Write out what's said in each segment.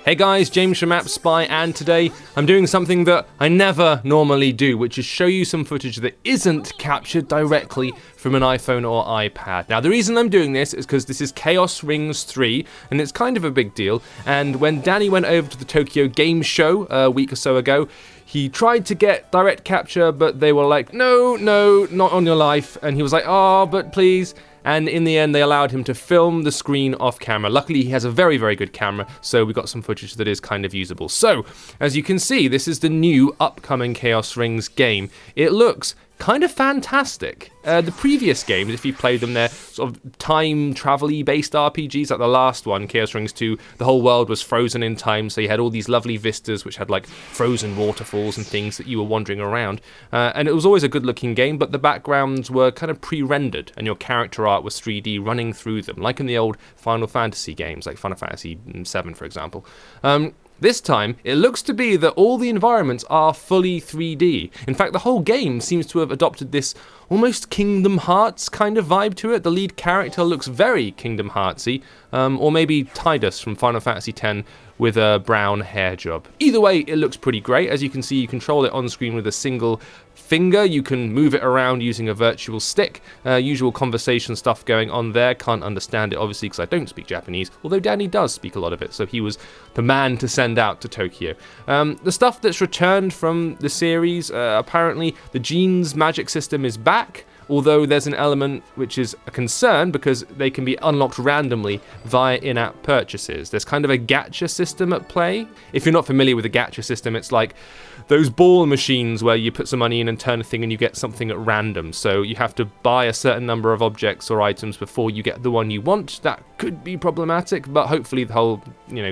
Hey guys, James from AppSpy, and today I'm doing something that I never normally do, which is show you some footage that isn't captured directly from an iPhone or iPad. Now the reason I'm doing this is because this is Chaos Rings 3, and it's kind of a big deal, and when Danny went over to the Tokyo Game Show a week or so ago, he tried to get direct capture, but they were like, no, not on your life, and he was like, oh, but please. And in the end, they allowed him to film the screen off camera. Luckily, he has a very, very good camera, so we got some footage that is kind of usable. So, as you can see, this is the new upcoming Chaos Rings game. It looks kind of fantastic. The previous games, if you played them, they're sort of time travel-y based RPGs, like the last one, Chaos Rings 2, the whole world was frozen in time, so you had all these lovely vistas which had like frozen waterfalls and things that you were wandering around. And it was always a good-looking game, but the backgrounds were kind of pre-rendered, and your character art was 3D running through them, like in the old Final Fantasy games, like Final Fantasy VII, for example. This time, it looks to be that all the environments are fully 3D. In fact, the whole game seems to have adopted this almost Kingdom Hearts kind of vibe to it. The lead character looks very Kingdom Heartsy, or maybe Tidus from Final Fantasy X with a brown hair job. Either way, it looks pretty great. As you can see, you control it on screen with a single finger. You can move it around using a virtual stick. Usual conversation stuff going on there. Can't understand it, obviously, because I don't speak Japanese, although Danny does speak a lot of it, so he was the man to send out to Tokyo. The stuff that's returned from the series, apparently the Genes magic system is back, although there's an element which is a concern because they can be unlocked randomly via in-app purchases. There's kind of a gacha system at play. If you're not familiar with the gacha system, it's like those ball machines where you put some money in and turn a thing and you get something at random. So you have to buy a certain number of objects or items before you get the one you want. That could be problematic, but hopefully the whole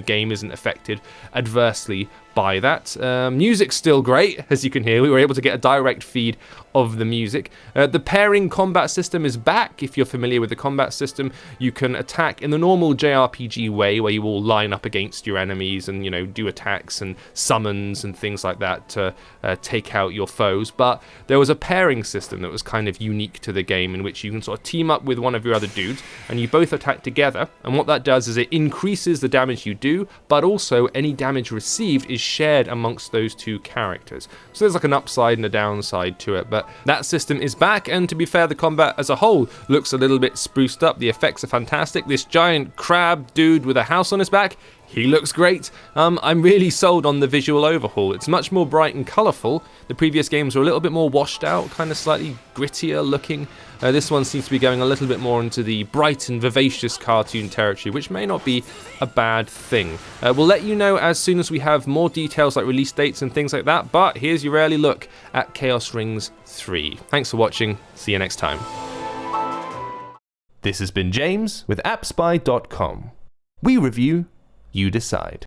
game isn't affected adversely by that. Music's still great, as you can hear. We were able to get a direct feed of the music. The pairing combat system is back. If you're familiar with the combat system, you can attack in the normal JRPG way, where you all line up against your enemies and do attacks and summons and things like that to take out your foes. But there was a pairing system that was kind of unique to the game, in which you can sort of team up with one of your other dudes and you both attack together, and what that does is it increases the damage you do, but also any damage received is shared amongst those two characters. So there's like an upside and a downside to it, but that system is back, and to be fair, the combat as a whole looks a little bit spruced up. The effects are fantastic. This giant crab dude with a house on his back, he looks great. I'm really sold on the visual overhaul. It's much more bright and colourful. The previous games were a little bit more washed out, kind of slightly grittier looking. This one seems to be going a little bit more into the bright and vivacious cartoon territory, which may not be a bad thing. We'll let you know as soon as we have more details like release dates and things like that, but here's your early look at Chaos Rings 3. Thanks for watching. See you next time. This has been James with AppSpy.com. We review, you decide.